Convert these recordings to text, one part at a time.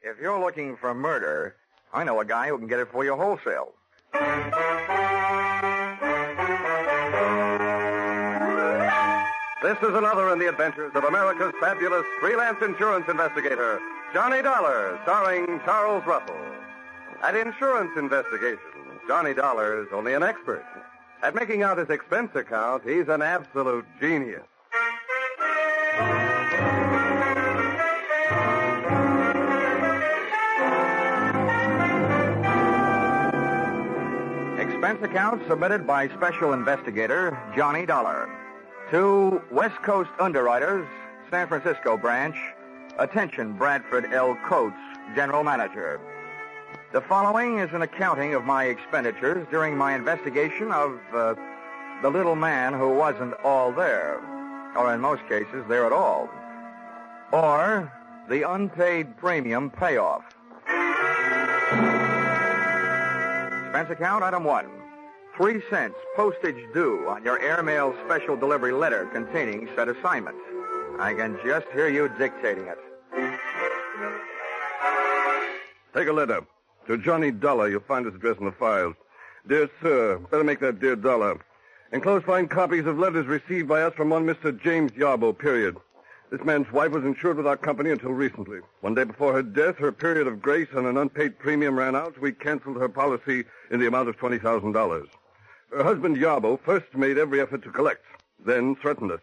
If you're looking for murder, I know a guy who can get it for you wholesale. This is another in the adventures of America's fabulous freelance insurance investigator, Johnny Dollar, starring Charles Russell. At insurance investigation, Johnny Dollar is only an expert. At making out his expense account, he's an absolute genius. Expense account submitted by Special Investigator Johnny Dollar. To West Coast Underwriters, San Francisco Branch. Attention, Bradford L. Coates, General Manager. The following is an accounting of my expenditures during my investigation of the little man who wasn't all there, or in most cases, there at all, or the unpaid premium payoff. Expense account, item 1. 3 cents postage due on your airmail special delivery letter containing said assignment. I can just hear you dictating it. Take a letter. To Johnny Dollar, you'll find his address in the files. Dear Sir, better make that Dear Dollar. Enclosed find copies of letters received by us from one Mr. James Yarbo, period. This man's wife was insured with our company until recently. One day before her death, her period of grace on an unpaid premium ran out. We canceled her policy in the amount of $20,000. Her husband, Yarbo, first made every effort to collect, then threatened us.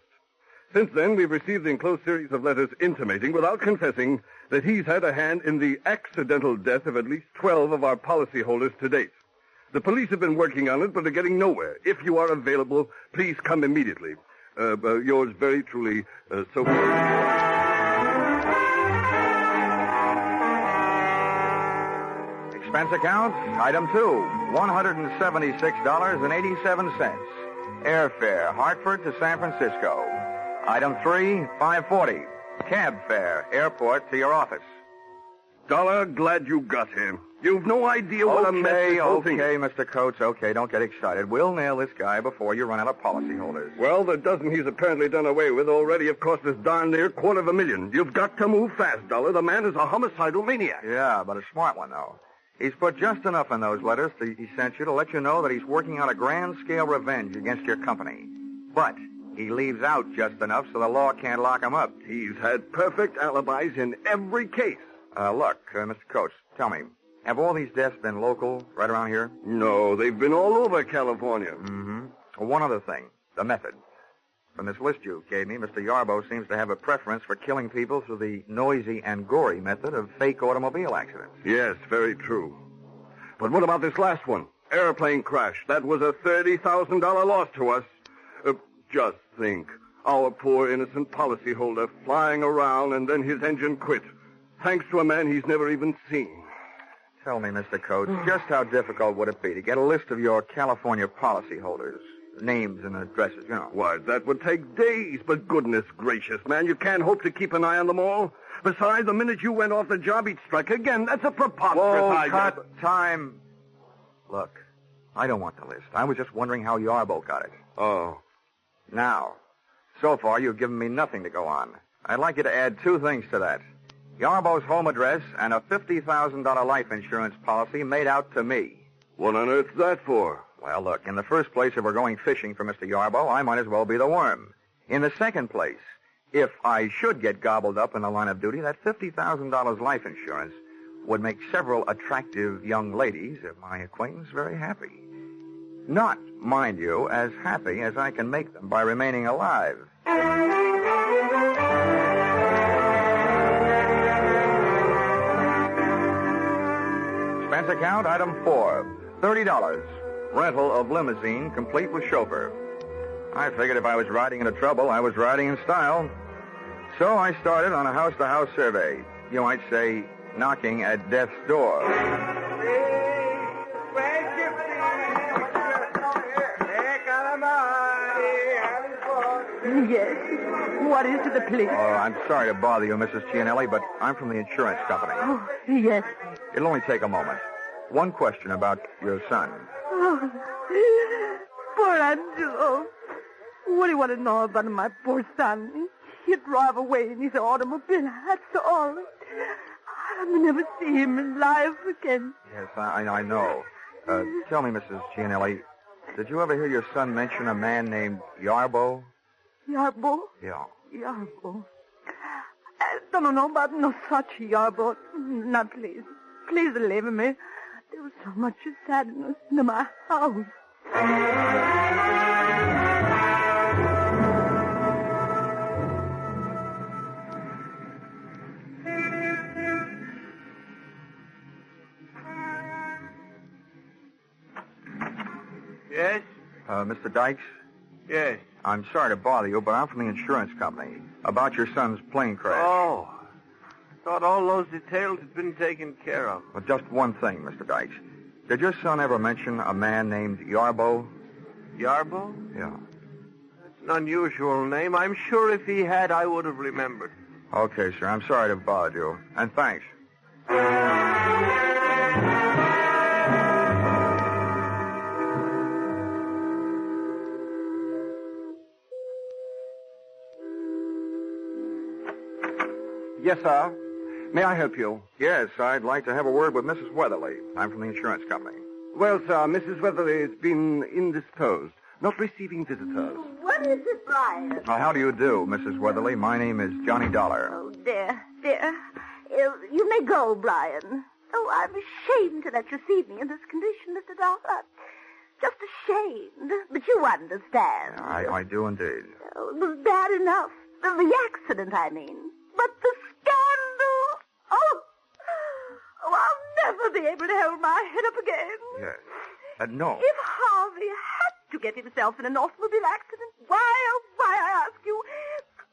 Since then, we've received the enclosed series of letters intimating, without confessing, that he's had a hand in the accidental death of at least 12 of our policyholders to date. The police have been working on it, but are getting nowhere. If you are available, please come immediately. Yours very truly, Sophie. Expense account, item 2, $176.87. Airfare, Hartford to San Francisco. Item 3, $5.40. Cab fare, airport to your office. Dollar, glad you got here. You've no idea what a mess this whole thing is. Okay, Mr. Coates, okay, don't get excited. We'll nail this guy before you run out of policyholders. Well, the dozen he's apparently done away with already have cost us darn near $250,000. You've got to move fast, Dollar. The man is a homicidal maniac. Yeah, but a smart one, though. He's put just enough in those letters he sent you to let you know that he's working on a grand-scale revenge against your company. But he leaves out just enough so the law can't lock him up. He's had perfect alibis in every case. Look, Mr. Coates, tell me, have all these deaths been local, right around here? No, they've been all over California. Mm-hmm. Well, one other thing, the method. From this list you gave me, Mr. Yarbo seems to have a preference for killing people through the noisy and gory method of fake automobile accidents. Yes, very true. But what about this last one? Airplane crash. That was a $30,000 loss to us. Just think. Our poor innocent policyholder flying around and then his engine quit. Thanks to a man he's never even seen. Tell me, Mr. Coates, just how difficult would it be to get a list of your California policyholders? Names and addresses, you know. Why, that would take days, but goodness gracious, man, you can't hope to keep an eye on them all. Besides, the minute you went off the job, he'd strike again. That's a preposterous idea. Cut time. Look, I don't want the list. I was just wondering how Yarbo got it. Oh. Now, so far you've given me nothing to go on. I'd like you to add 2 things to that. Yarbo's home address and a $50,000 life insurance policy made out to me. What on earth's that for? Well, look, in the first place, if we're going fishing for Mr. Yarbo, I might as well be the worm. In the second place, if I should get gobbled up in the line of duty, that $50,000 life insurance would make several attractive young ladies of my acquaintance very happy. Not, mind you, as happy as I can make them by remaining alive. Expense account, item 4, $30. Rental of limousine, complete with chauffeur. I figured if I was riding into trouble, I was riding in style. So I started on a house-to-house survey. You might say, knocking at death's door. Yes. What is it, please? Oh, I'm sorry to bother you, Mrs. Cianelli, but I'm from the insurance company. Oh, yes. It'll only take a moment. One question about your son. Oh, poor Angelo. What do you want to know about my poor son? He drove away in his automobile, that's all. I may never see him in life again. Yes, I know. Tell me, Mrs. Gianelli, did you ever hear your son mention a man named Yarbo? Yarbo? Yeah. Yarbo. I don't know about no such Yarbo. Now, please. Please leave me. There was so much sadness in my house. Yes? Mr. Dykes? Yes. I'm sorry to bother you, but I'm from the insurance company. About your son's plane crash. Oh. Thought all those details had been taken care of. But just one thing, Mr. Dykes. Did your son ever mention a man named Yarbo? Yarbo? Yeah. That's an unusual name. I'm sure if he had, I would have remembered. Okay, sir. I'm sorry to bother you. And thanks. Yes, sir. May I help you? Yes, I'd like to have a word with Mrs. Weatherly. I'm from the insurance company. Well, sir, Mrs. Weatherly has been indisposed, not receiving visitors. What is it, Brian? How do you do, Mrs. Weatherly? My name is Johnny Dollar. Oh, dear. You may go, Brian. Oh, I'm ashamed to let you see me in this condition, Mr. Dollar. Just ashamed. But you understand. I do indeed. Oh, it was bad enough. The accident, I mean. But the scandal. Oh, I'll never be able to hold my head up again. Yes. No. If Harvey had to get himself in an automobile accident, why, I ask you,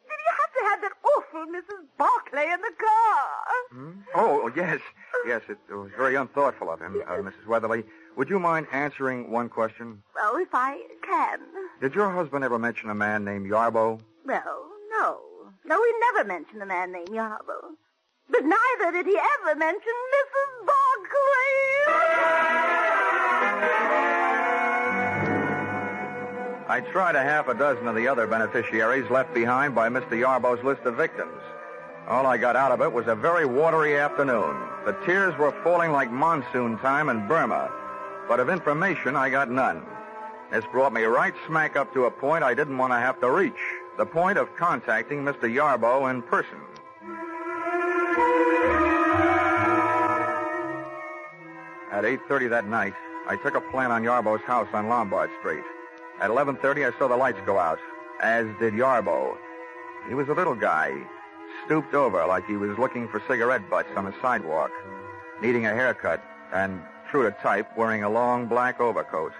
did he have to have that awful Mrs. Barclay in the car? Oh, yes. Yes, it was very unthoughtful of him, Mrs. Weatherly. Would you mind answering one question? Well, if I can. Did your husband ever mention a man named Yarbo? Well, no. No, he never mentioned a man named Yarbo. But neither did he ever mention Mrs. Barclay. I tried a half a dozen of the other beneficiaries left behind by Mr. Yarbo's list of victims. All I got out of it was a very watery afternoon. The tears were falling like monsoon time in Burma. But of information, I got none. This brought me right smack up to a point I didn't want to have to reach. The point of contacting Mr. Yarbo in person. At 8:30 that night, I took a plant on Yarbo's house on Lombard Street. At 11:30, I saw the lights go out, as did Yarbo. He was a little guy, stooped over like he was looking for cigarette butts on the sidewalk, needing a haircut, and, true to type, wearing a long black overcoat.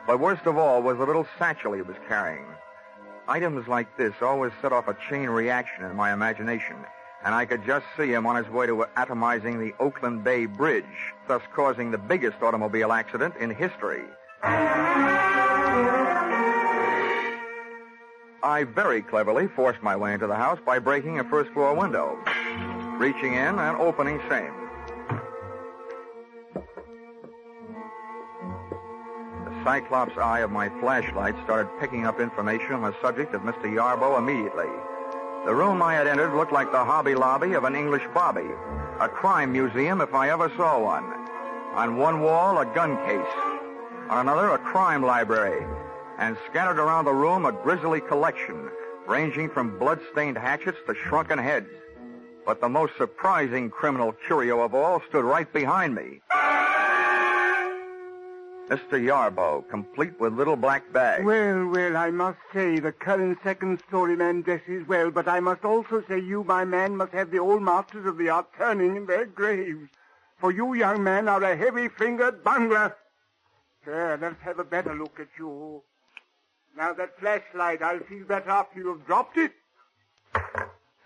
But worst of all was the little satchel he was carrying. Items like this always set off a chain reaction in my imagination, and I could just see him on his way to atomizing the Oakland Bay Bridge, thus causing the biggest automobile accident in history. I very cleverly forced my way into the house by breaking a first-floor window, reaching in and opening same. The cyclops eye of my flashlight started picking up information on the subject of Mr. Yarbo immediately. The room I had entered looked like the Hobby Lobby of an English bobby, a crime museum if I ever saw one. On one wall, a gun case. On another, a crime library. And scattered around the room, a grisly collection, ranging from blood-stained hatchets to shrunken heads. But the most surprising criminal curio of all stood right behind me. Mr. Yarbo, complete with little black bags. Well, I must say the current second-story man dresses well, but I must also say you, my man, must have the old masters of the art turning in their graves. For you, young man, are a heavy-fingered bungler. There, let's have a better look at you. Now, that flashlight, I'll feel better after you've dropped it.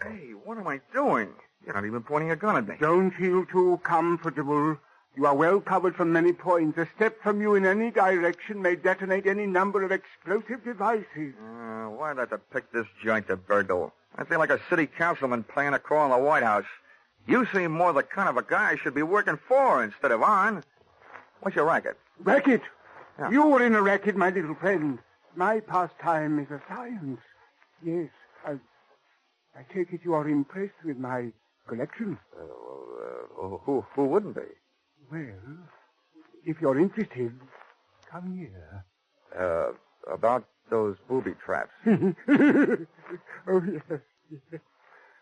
Hey, what am I doing? You're not even pointing a gun at me. Don't feel too comfortable. You are well covered from many points. A step from you in any direction may detonate any number of explosive devices. Why'd I have to pick this joint to burgle? I feel like a city councilman playing a call in the White House. You seem more the kind of a guy I should be working for instead of on. What's your racket? Racket? Yeah. You were in a racket, my little friend. My pastime is a science. Yes, I take it you are impressed with my collection. Who wouldn't be? Well, if you're interested, come here. About those booby traps. Oh, yes.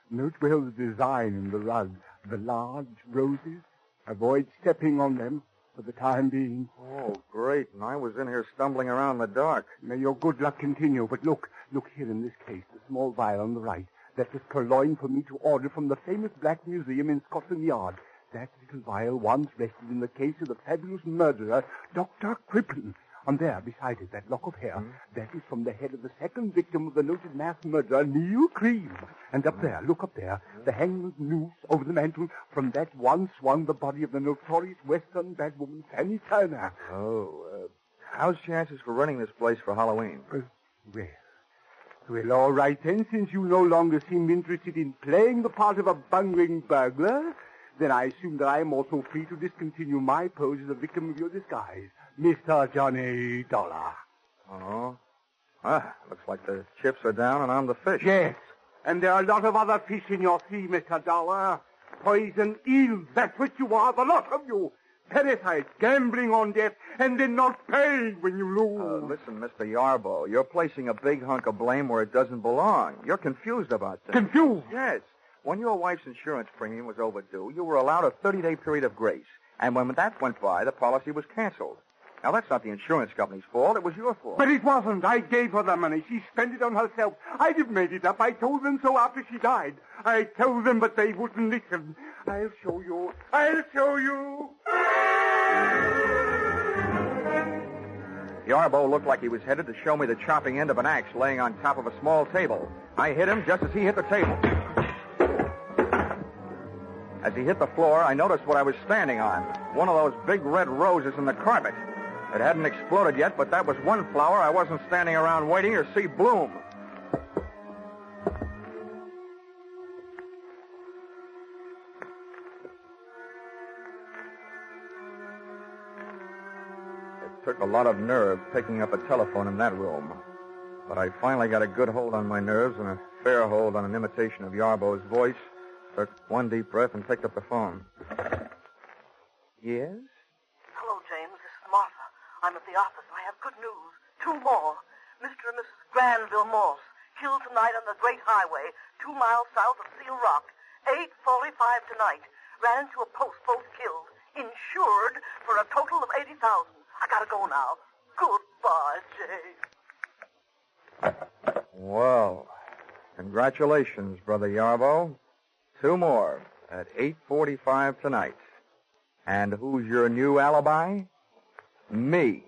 Note well the design in the rug. The large roses. Avoid stepping on them for the time being. Oh, great. And I was in here stumbling around in the dark. May your good luck continue. But look here in this case, the small vial on the right. That was purloined for me to order from the famous Black Museum in Scotland Yard. That little vial once rested in the case of the fabulous murderer, Dr. Crippen. And there, beside it, that lock of hair, that is from the head of the second victim of the noted mass murderer, Neil Cream. And up there, look up there, the hangman's noose over the mantel. From that one swung the body of the notorious Western bad woman, Fanny Turner. How's chances for running this place for Halloween? Well, all right then, since you no longer seem interested in playing the part of a bungling burglar, then I assume that I am also free to discontinue my pose as a victim of your disguise, Mr. Johnny Dollar. Oh? Looks like the chips are down and I'm the fish. Yes, and there are a lot of other fish in your sea, Mr. Dollar. Poison eels, that's what you are, the lot of you. Parasites, gambling on death, and then not paying when you lose. Listen, Mr. Yarbo, you're placing a big hunk of blame where it doesn't belong. You're confused about things. Confused? Yes. When your wife's insurance premium was overdue, you were allowed a 30-day period of grace. And when that went by, the policy was canceled. Now, that's not the insurance company's fault. It was your fault. But it wasn't. I gave her the money. She spent it on herself. I'd have made it up. I told them so after she died. I told them, but they wouldn't listen. I'll show you. Yarbo looked like he was headed to show me the chopping end of an axe laying on top of a small table. I hit him just as he hit the table. As he hit the floor, I noticed what I was standing on. One of those big red roses in the carpet. It hadn't exploded yet, but that was one flower I wasn't standing around waiting to see bloom. It took a lot of nerve picking up a telephone in that room. But I finally got a good hold on my nerves and a fair hold on an imitation of Yarbo's voice. Took one deep breath and picked up the phone. Yes? Hello, James. This is Martha. I'm at the office. I have good news. 2 more. Mr. and Mrs. Granville Morse, killed tonight on the Great Highway, 2 miles south of Seal Rock. 8:45 tonight. Ran into a post boat killed. Insured for a total of $80,000. I gotta go now. Goodbye, James. Well, congratulations, Brother Yarbo. 2 more at 8:45 tonight. And who's your new alibi? Me.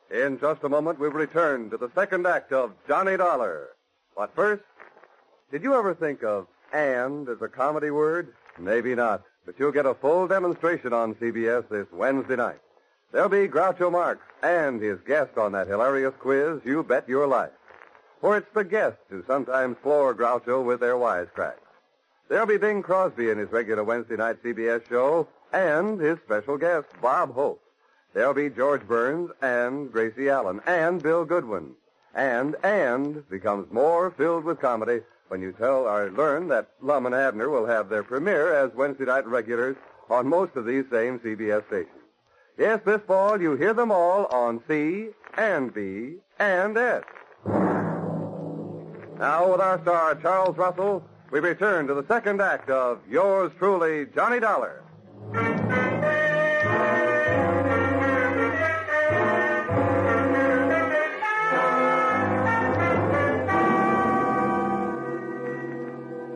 In just a moment, we'll return to the second act of Johnny Dollar. But first, did you ever think of "and" as a comedy word? Maybe not, but you'll get a full demonstration on CBS this Wednesday night. There'll be Groucho Marx and his guest on that hilarious quiz, You Bet Your Life. For it's the guests who sometimes floor Groucho with their wisecracks. There'll be Bing Crosby in his regular Wednesday night CBS show and his special guest, Bob Hope. There'll be George Burns and Gracie Allen and Bill Goodwin. And becomes more filled with comedy when you tell or learn that Lum and Abner will have their premiere as Wednesday night regulars on most of these same CBS stations. Yes, this fall you hear them all on C and B and S. Now, with our star Charles Russell, we return to the second act of Yours Truly, Johnny Dollar.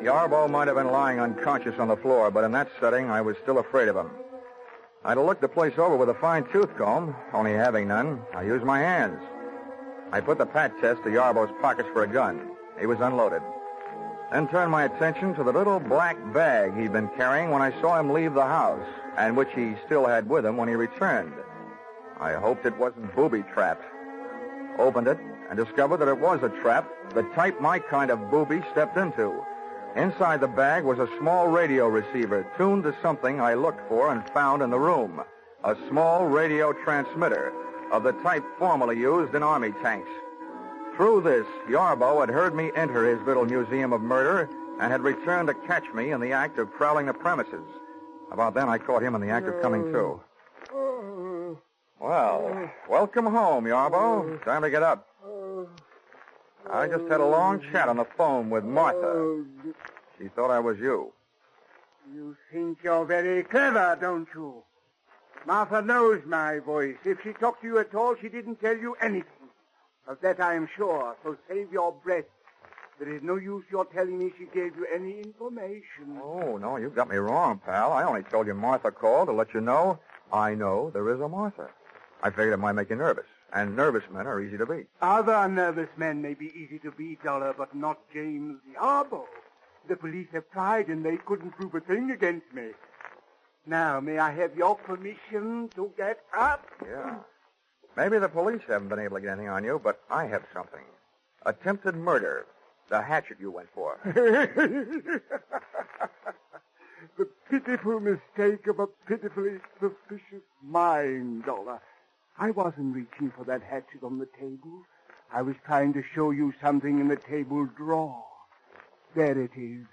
Yarbo might have been lying unconscious on the floor, but in that setting, I was still afraid of him. I'd have looked the place over with a fine tooth comb, only having none. I used my hands. I put the pat test to Yarbo's pockets for a gun. He was unloaded. Then turned my attention to the little black bag he'd been carrying when I saw him leave the house, and which he still had with him when he returned. I hoped it wasn't booby-trapped. Opened it and discovered that it was a trap, the type my kind of booby stepped into. Inside the bag was a small radio receiver tuned to something I looked for and found in the room. A small radio transmitter of the type formerly used in army tanks. Through this, Yarbo had heard me enter his little museum of murder and had returned to catch me in the act of prowling the premises. About then, I caught him in the act of coming to. Well, welcome home, Yarbo. Time to get up. I just had a long chat on the phone with Martha. She thought I was you. You think you're very clever, don't you? Martha knows my voice. If she talked to you at all, she didn't tell you anything. Of that I am sure, so save your breath. There is no use your telling me she gave you any information. Oh, no, you got me wrong, pal. I only told you Martha called to let you know I know there is a Martha. I figured it might make you nervous, and nervous men are easy to beat. Other nervous men may be easy to beat, Dollar, but not James Yarbo. The police have tried, and they couldn't prove a thing against me. Now, may I have your permission to get up? Yeah. Maybe the police haven't been able to get anything on you, but I have something. Attempted murder. The hatchet you went for. The pitiful mistake of a pitifully suspicious mind, Dollar. I wasn't reaching for that hatchet on the table. I was trying to show you something in the table drawer. There it is,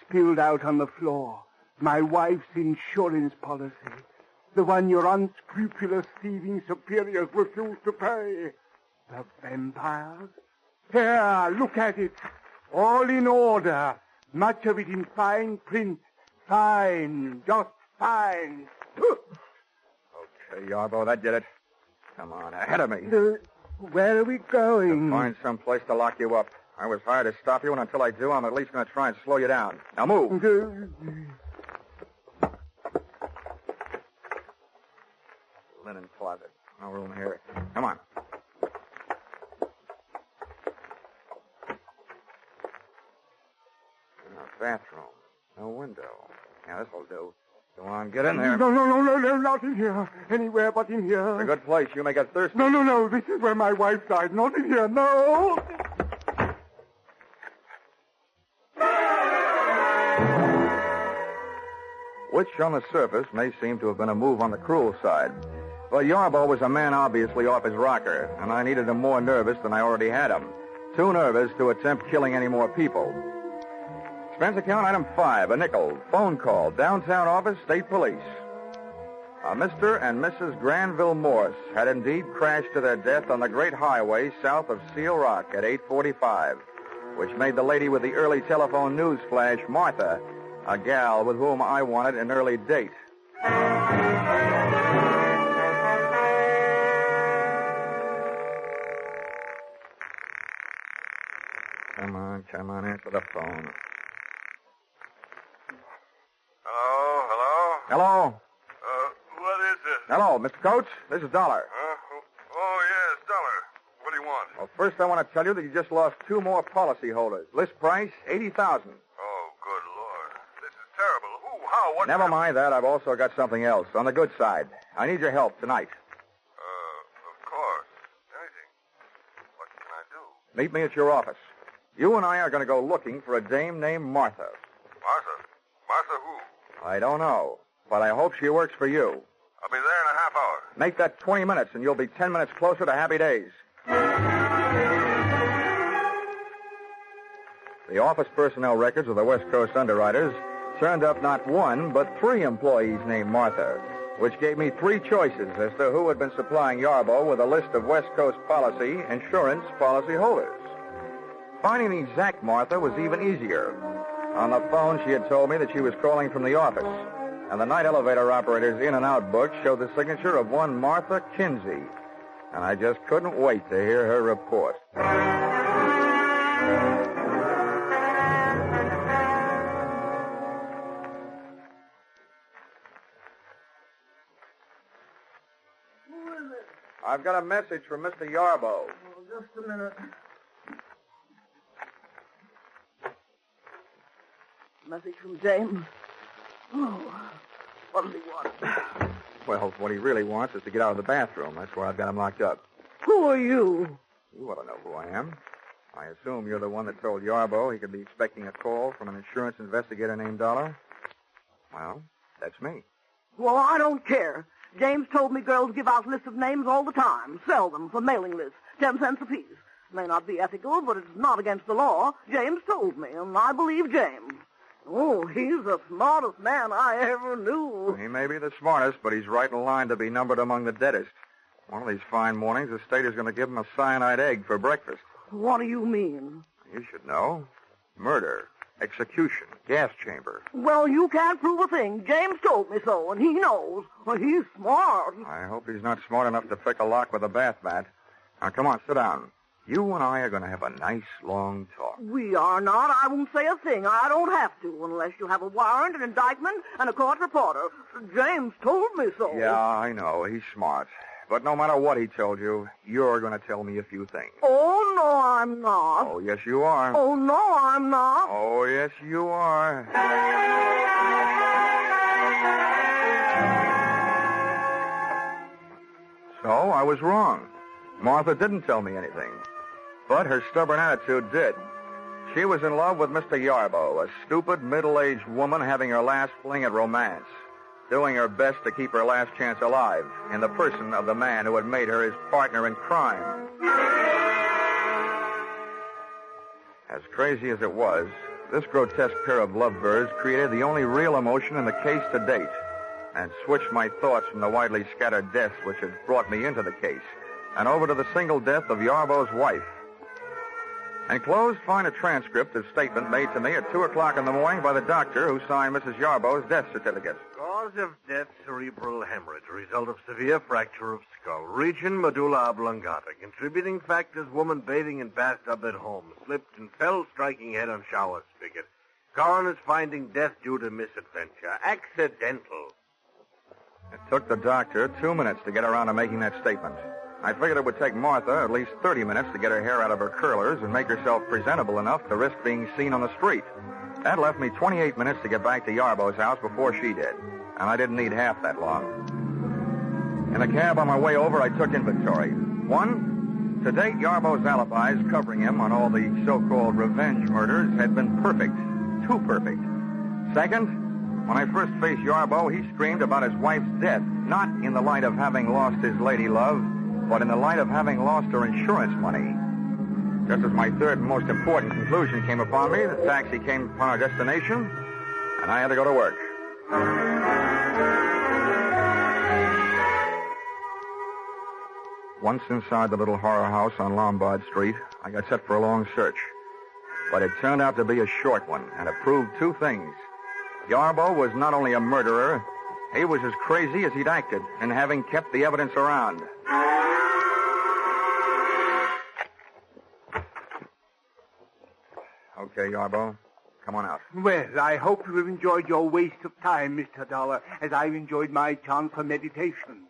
spilled out on the floor. My wife's insurance policy. The one your unscrupulous thieving superiors refused to pay. The vampires? Here, look at it. All in order. Much of it in fine print. Fine. Just fine. Okay, Yarbo, that did it. Come on, ahead of me. Where are we going? To find some place to lock you up. I was hired to stop you, and until I do, I'm at least going to try and slow you down. Now move. Linen closet. No room here. Come on. Bathroom. No window. Yeah, this'll do. Go on, get in there. No, not in here. Anywhere but in here. It's a good place. You may get thirsty. No. This is where my wife died. Not in here. No. Which, on the surface, may seem to have been a move on the cruel side. But Yarbo was a man obviously off his rocker, and I needed him more nervous than I already had him. Too nervous to attempt killing any more people. Expense account item 5, a nickel. Phone call, downtown office, state police. Mr. and Mrs. Granville Morse had indeed crashed to their death on the great highway south of Seal Rock at 8:45, which made the lady with the early telephone news flash, Martha, a gal with whom I wanted an early date. Come on, answer the phone. Hello? What is it? Hello, Mr. Coates. This is Dollar. Oh, yes, Dollar. What do you want? Well, first I want to tell you that you just lost 2 more policyholders. List price, $80,000. Oh, good Lord. This is terrible. Who, how, what... Never mind that. I've also got something else. On the good side. I need your help tonight. Of course. Anything. What can I do? Meet me at your office. You and I are going to go looking for a dame named Martha. Martha? Martha who? I don't know, but I hope she works for you. I'll be there in a half hour. Make that 20 minutes, and you'll be 10 minutes closer to happy days. The office personnel records of the West Coast underwriters turned up not 1, but 3 employees named Martha, which gave me 3 choices as to who had been supplying Yarbo with a list of West Coast policy insurance policy holders. Finding the exact Martha was even easier. On the phone, she had told me that she was calling from the office, and the night elevator operator's in and out book showed the signature of one Martha Kinsey, and I just couldn't wait to hear her report. Who is it? I've got a message from Mr. Yarbo. Oh, just a minute. Message from James. Oh, what does he want? Well, what he really wants is to get out of the bathroom. That's where I've got him locked up. Who are you? You ought to know who I am. I assume you're the one that told Yarbo he could be expecting a call from an insurance investigator named Dollar? Well, that's me. Well, I don't care. James told me girls give out lists of names all the time. Sell them for mailing lists. 10 cents apiece. May not be ethical, but it's not against the law. James told me, and I believe James. Oh, he's the smartest man I ever knew. He may be the smartest, but he's right in line to be numbered among the deadest. One of these fine mornings, the state is going to give him a cyanide egg for breakfast. What do you mean? You should know. Murder, execution, gas chamber. Well, you can't prove a thing. James told me so, and he knows. Well, he's smart. I hope he's not smart enough to pick a lock with a bath mat. Now, come on, sit down. You and I are going to have a nice, long talk. We are not. I won't say a thing. I don't have to, unless you have a warrant, an indictment, and a court reporter. James told me so. Yeah, I know. He's smart. But no matter what he told you, you're going to tell me a few things. Oh, no, I'm not. Oh, yes, you are. Oh, no, I'm not. Oh, yes, you are. So, I was wrong. Martha didn't tell me anything. But her stubborn attitude did. She was in love with Mr. Yarbo, a stupid, middle-aged woman having her last fling at romance, doing her best to keep her last chance alive in the person of the man who had made her his partner in crime. As crazy as it was, this grotesque pair of lovebirds created the only real emotion in the case to date and switched my thoughts from the widely scattered deaths which had brought me into the case and over to the single death of Yarbo's wife. Enclosed, find a transcript of statement made to me at 2 o'clock in the morning by the doctor who signed Mrs. Yarbo's death certificate. Cause of death, cerebral hemorrhage. Result of severe fracture of skull. Region, medulla oblongata. Contributing factors, woman bathing in bathtub at home. Slipped and fell, striking head on shower spigot. Coroner's finding death due to misadventure. Accidental. It took the doctor 2 minutes to get around to making that statement. I figured it would take Martha at least 30 minutes to get her hair out of her curlers and make herself presentable enough to risk being seen on the street. That left me 28 minutes to get back to Yarbo's house before she did. And I didn't need half that long. In the cab on my way over, I took inventory. 1, to date, Yarbo's alibis covering him on all the so-called revenge murders had been perfect. Too perfect. 2nd, when I first faced Yarbo, he screamed about his wife's death, not in the light of having lost his lady love, but in the light of having lost her insurance money. Just as my 3rd and most important conclusion came upon me, the taxi came upon our destination, and I had to go to work. Once inside the little horror house on Lombard Street, I got set for a long search. But it turned out to be a short one, and it proved 2 things. Yarbo was not only a murderer, he was as crazy as he'd acted in having kept the evidence around. Okay, Yarbo, come on out. Well, I hope you have enjoyed your waste of time, Mr. Dollar, as I've enjoyed my chance for meditation.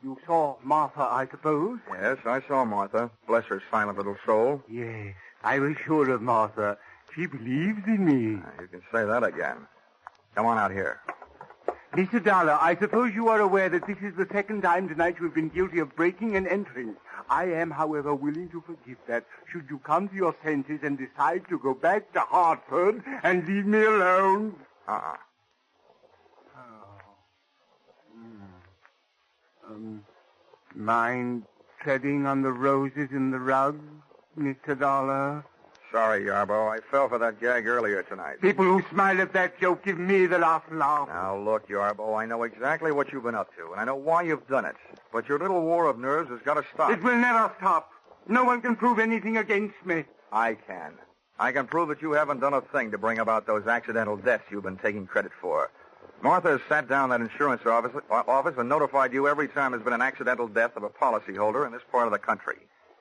You saw Martha, I suppose? Yes, I saw Martha. Bless her silent little soul. Yes, I was sure of Martha. She believes in me. You can say that again. Come on out here. Mr. Dollar, I suppose you are aware that this is the 2nd time tonight you've been guilty of breaking and entering. I am, however, willing to forgive that should you come to your senses and decide to go back to Hartford and leave me alone. Mind treading on the roses in the rug, Mr. Dollar? Sorry, Yarbo. I fell for that gag earlier tonight. People who smile at that joke give me the last laugh. Now, look, Yarbo, I know exactly what you've been up to, and I know why you've done it. But your little war of nerves has got to stop. It will never stop. No one can prove anything against me. I can. I can prove that you haven't done a thing to bring about those accidental deaths you've been taking credit for. Martha has sat down that insurance office and notified you every time there's been an accidental death of a policyholder in this part of the country.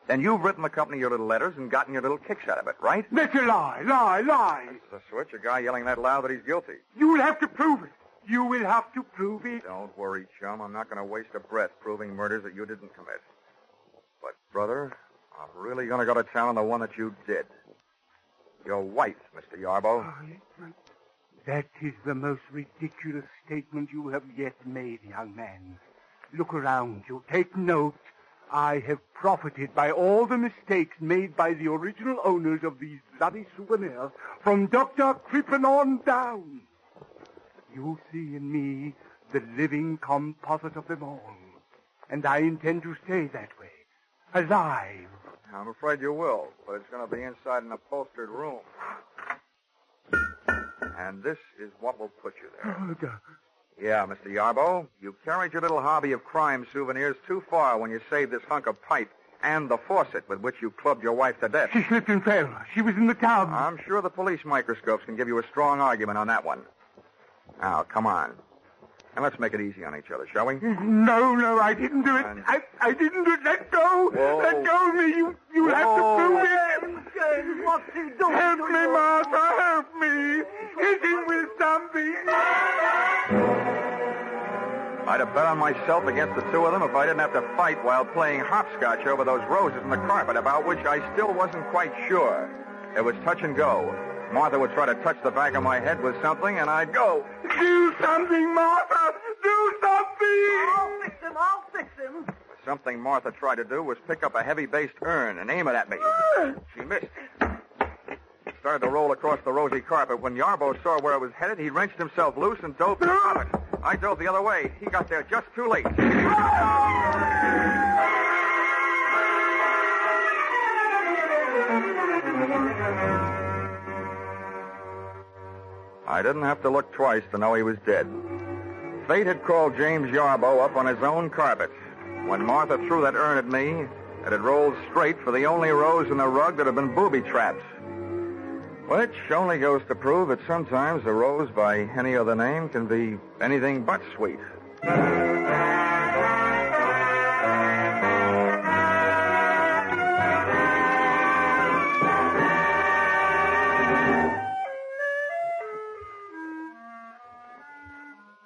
Then you've written the company your little letters and gotten your little kicks out of it, right? That's a lie, lie. That's the switch, a guy yelling that loud that he's guilty. You'll have to prove it. You will have to prove it. Don't worry, chum. I'm not going to waste a breath proving murders that you didn't commit. But, brother, I'm really going to go to town on the one that you did. Your wife, Mr. Yarbo. That is the most ridiculous statement you have yet made, young man. Look around you. Take note. I have profited by all the mistakes made by the original owners of these bloody souvenirs from Dr. Crippen on down. You see in me the living composite of them all. And I intend to stay that way, alive. I'm afraid you will, but it's going to be inside an upholstered room. And this is what will put you there. Yeah, Mr. Yarbo, you carried your little hobby of crime souvenirs too far when you saved this hunk of pipe and the faucet with which you clubbed your wife to death. She slipped and fell. She was in the tub. I'm sure the police microscopes can give you a strong argument on that one. Now, come on. And let's make it easy on each other, shall we? No, I didn't do it. I didn't do it. Let go. Whoa. Let go of me. You have to prove it. James, what's he doing? Help me, Martha. Help me. Hit him with something. I'd have bet on myself against the two of them if I didn't have to fight while playing hopscotch over those roses in the carpet, about which I still wasn't quite sure. It was touch and go. Martha would try to touch the back of my head with something, and I'd go. Do something, Martha. Do something. I'll fix him. Something Martha tried to do was pick up a heavy-based urn and aim it at me. She missed. It started to roll across the rosy carpet. When Yarbo saw where it was headed, he wrenched himself loose and dove to the carpet. I dove the other way. He got there just too late. I didn't have to look twice to know he was dead. Fate had called James Yarbo up on his own carpet. When Martha threw that urn at me, it had rolled straight for the only rose in the rug that had been booby-trapped. Which only goes to prove that sometimes a rose by any other name can be anything but sweet.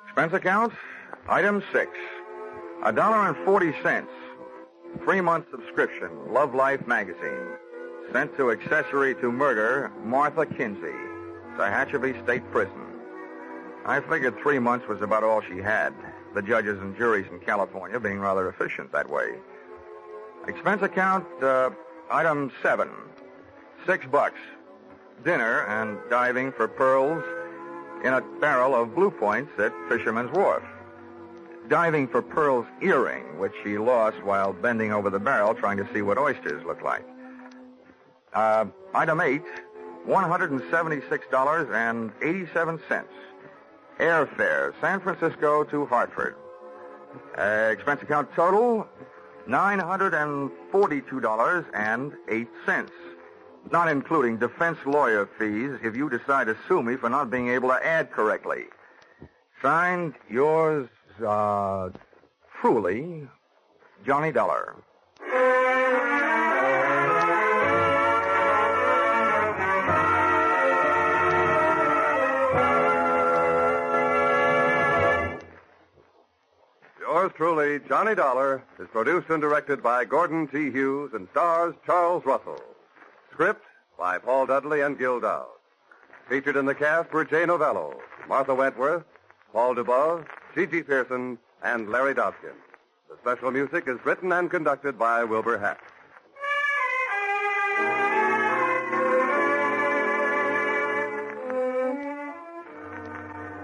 Expense account, item 6, $1.40. 3-month subscription, Love Life magazine. Sent to accessory to murder, Martha Kinsey, Tehachapi State Prison. I figured 3 months was about all she had, the judges and juries in California being rather efficient that way. Expense account, item 7, $6. Dinner and diving for pearls in a barrel of Blue Points at Fisherman's Wharf. Diving for Pearl's earring, which she lost while bending over the barrel trying to see what oysters look like. Item 8, $176.87. Airfare, San Francisco to Hartford. Expense account total, $942.08. Not including defense lawyer fees if you decide to sue me for not being able to add correctly. Signed, yours, truly, Johnny Dollar. Yours truly, Johnny Dollar, is produced and directed by Gordon T. Hughes and stars Charles Russell. Script by Paul Dudley and Gil Dowd. Featured in the cast were Jay Novello, Martha Wentworth, Paul DuBois, Gigi Pearson, and Larry Dodkin. The special music is written and conducted by Wilbur Hatch.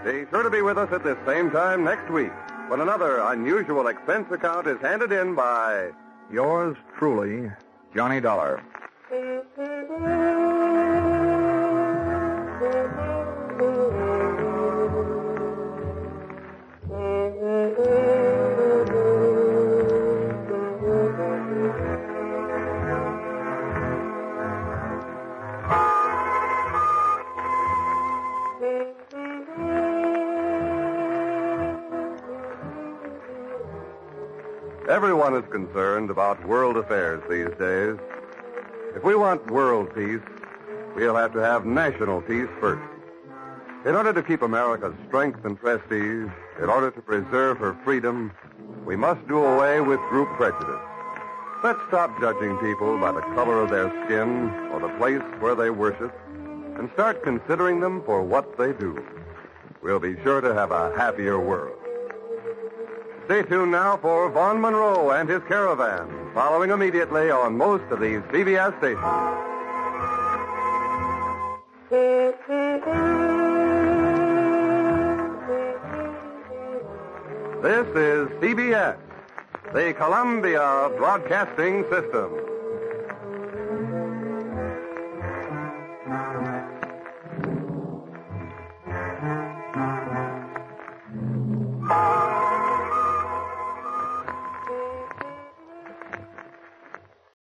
Be sure to be with us at this same time next week when another unusual expense account is handed in by Yours truly, Johnny Dollar. Everyone is concerned about world affairs these days. If we want world peace, we'll have to have national peace first. In order to keep America's strength and prestige, in order to preserve her freedom, we must do away with group prejudice. Let's stop judging people by the color of their skin or the place where they worship and start considering them for what they do. We'll be sure to have a happier world. Stay tuned now for Vaughn Monroe and his Caravan. following immediately on most of these CBS stations. This is CBS, the Columbia Broadcasting System.